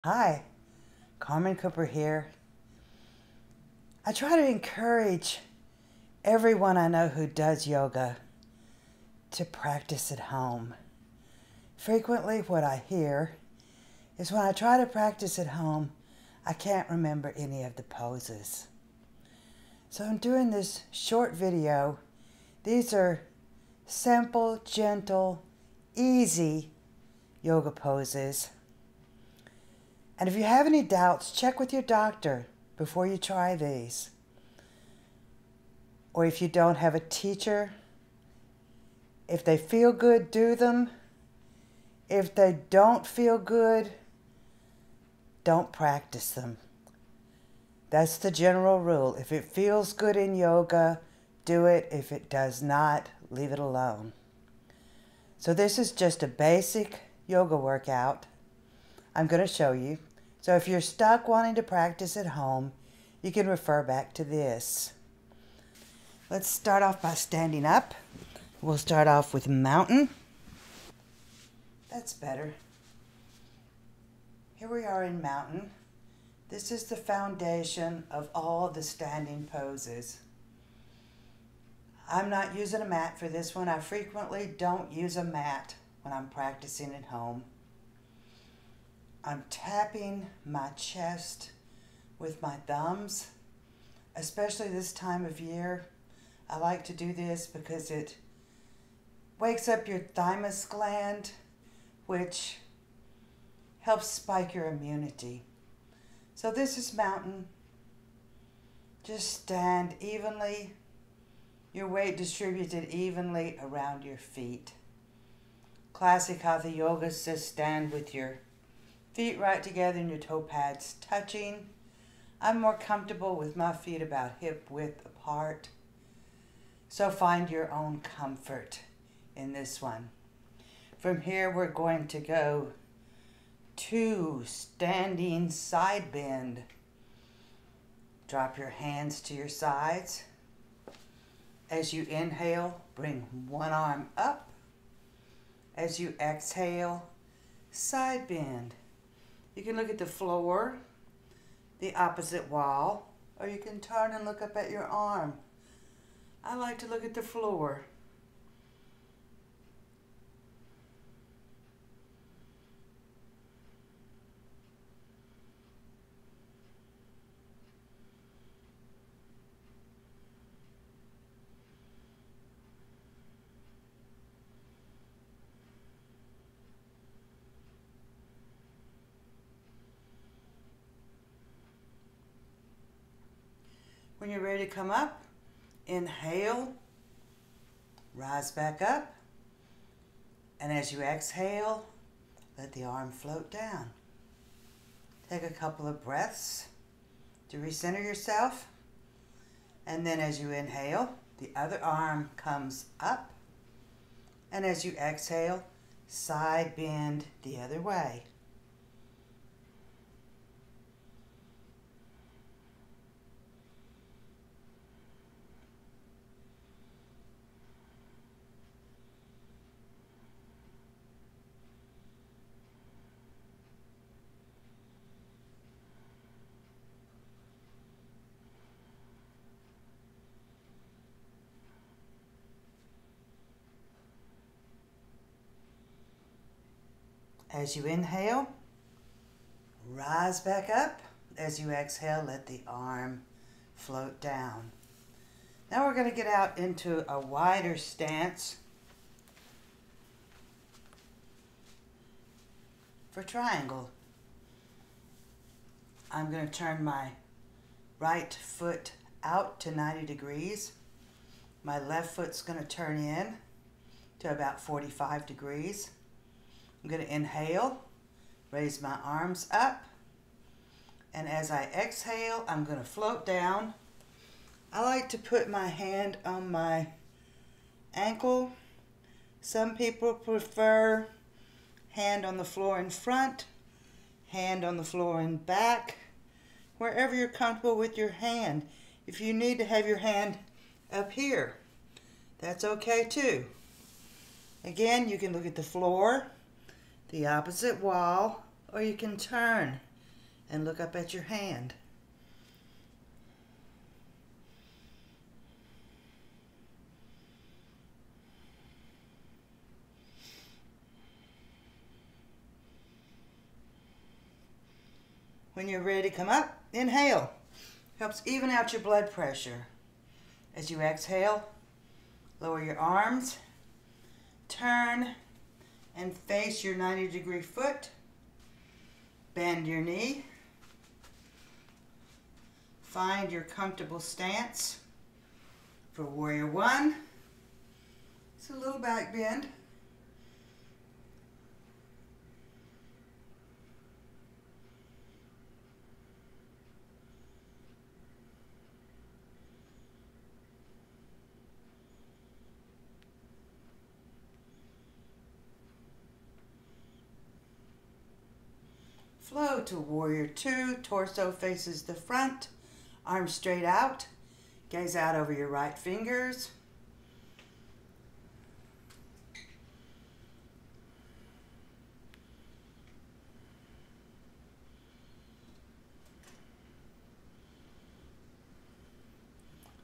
Hi, Carmen Cooper here. I try to encourage everyone I know who does yoga to practice at home. Frequently, what I hear is when I try to practice at home, I can't remember any of the poses. So I'm doing this short video. These are simple, gentle, easy yoga poses. And if you have any doubts, check with your doctor before you try these. Or if you don't have a teacher, if they feel good, do them. If they don't feel good, don't practice them. That's the general rule. If it feels good in yoga, do it. If it does not, leave it alone. So this is just a basic yoga workout. I'm going to show you. So if you're stuck wanting to practice at home, you can refer back to this. Let's start off by standing up. We'll start off with mountain. That's better. Here we are in mountain. This is the foundation of all the standing poses. I'm not using a mat for this one. I frequently don't use a mat when I'm practicing at home. I'm tapping my chest with my thumbs, especially this time of year. I like to do this because it wakes up your thymus gland, which helps spike your immunity. So this is mountain. Just stand evenly, your weight distributed evenly around your feet. Classic hatha yoga says stand with your feet right together and your toe pads touching. I'm more comfortable with my feet about hip width apart. So find your own comfort in this one. From here we're going to go to standing side bend. Drop your hands to your sides. As you inhale, bring one arm up. As you exhale, side bend. You can look at the floor, the opposite wall, or you can turn and look up at your arm. I like to look at the floor. When you're ready to come up, inhale, rise back up, and as you exhale, let the arm float down. Take a couple of breaths to recenter yourself, and then as you inhale, the other arm comes up, and as you exhale, side bend the other way. As you inhale, rise back up. As you exhale, let the arm float down. Now we're going to get out into a wider stance for triangle. I'm going to turn my right foot out to 90 degrees. My left foot's going to turn in to about 45 degrees. I'm going to inhale, raise my arms up, and as I exhale, I'm going to float down. I like to put my hand on my ankle. Some people prefer hand on the floor in front, hand on the floor in back, wherever you're comfortable with your hand. If you need to have your hand up here, that's okay too. Again, you can look at the floor, the opposite wall, or you can turn and look up at your hand. When you're ready to come up, inhale. Helps even out your blood pressure. As you exhale, lower your arms, turn and face your 90-degree foot. Bend your knee. Find your comfortable stance for warrior one. It's a little back bend. Flow to warrior two. Torso faces the front. Arms straight out. Gaze out over your right fingers.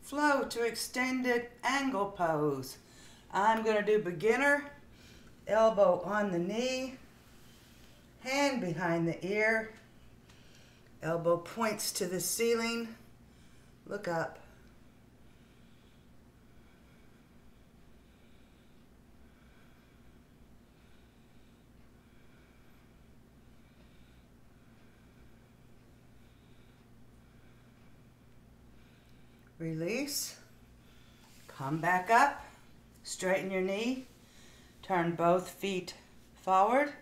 Flow to extended angle pose. I'm going to do beginner. Elbow on the knee. Hand behind the ear. Elbow points to the ceiling. Look up. Release. Come back up. Straighten your knee. Turn both feet forward.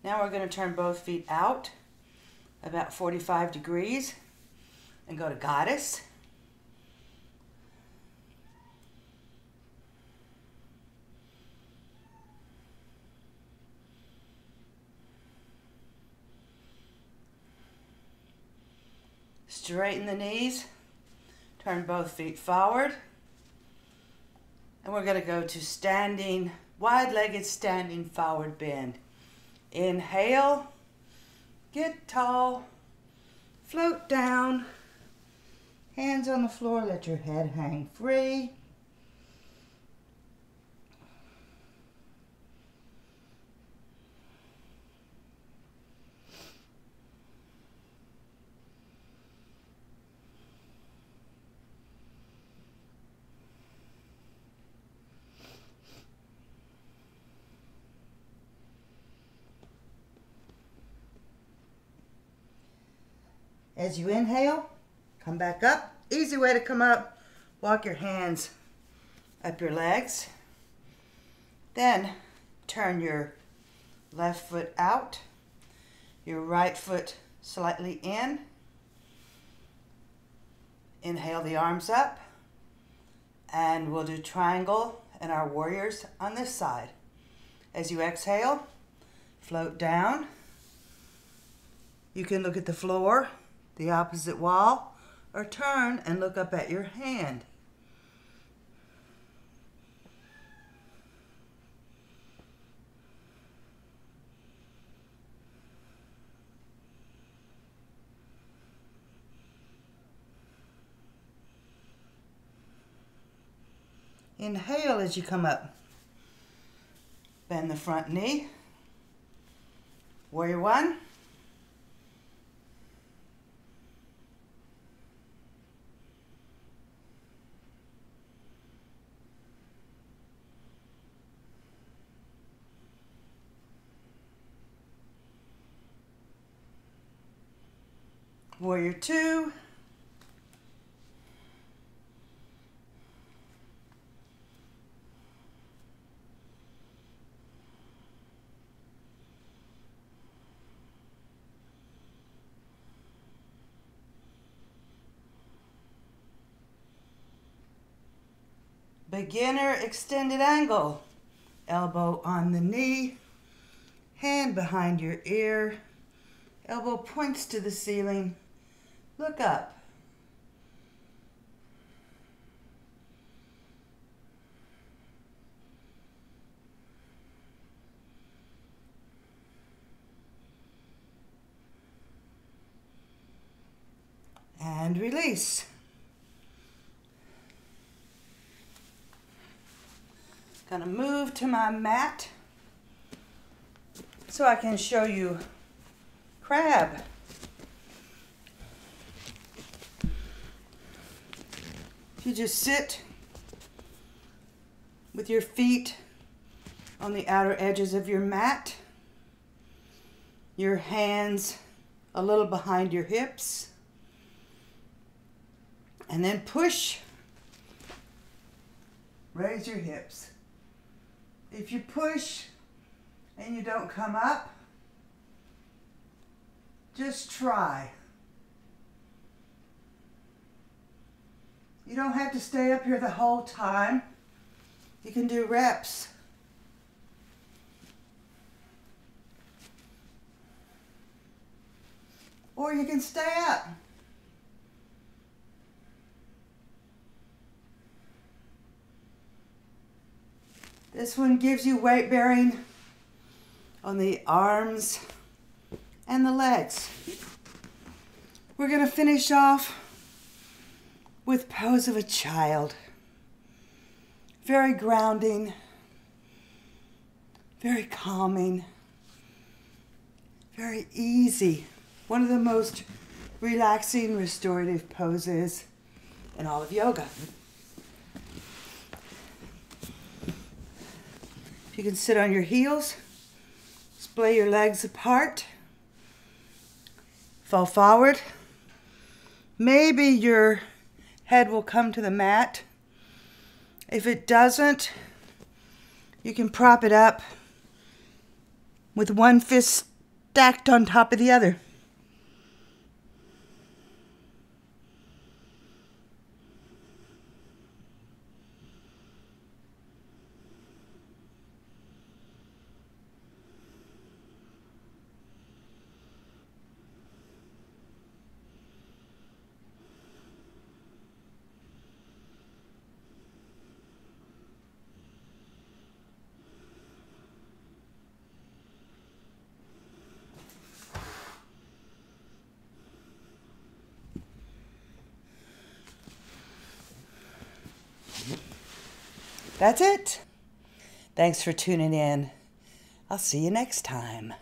Now we're going to turn both feet out about 45 degrees and go to goddess. Straighten the knees, turn both feet forward, and we're going to go to standing, wide-legged standing forward bend. Inhale, get tall, float down, hands on the floor, let your head hang free. As you inhale, come back up. Easy way to come up. Walk your hands up your legs. Then turn your left foot out, your right foot slightly in. Inhale the arms up, and we'll do triangle and our warriors on this side. As you exhale, float down. You can look at the floor, the opposite wall, or turn and look up at your hand. Inhale as you come up. Bend the front knee. Warrior one. Warrior two. Beginner extended angle. Elbow on the knee, hand behind your ear, elbow points to the ceiling. Look up. and release. Gonna move to my mat so I can show you crab. You just sit with your feet on the outer edges of your mat, your hands a little behind your hips, and then push, raise your hips. If you push and you don't come up, just try. You don't have to stay up here the whole time. You can do reps. Or you can stay up. This one gives you weight bearing on the arms and the legs. We're going to finish off with pose of a child. Very grounding, very calming, very easy. One of the most relaxing, restorative poses in all of yoga. You can sit on your heels, splay your legs apart, fall forward. Maybe your head will come to the mat. If it doesn't, you can prop it up with one fist stacked on top of the other. That's it. Thanks for tuning in. I'll see you next time.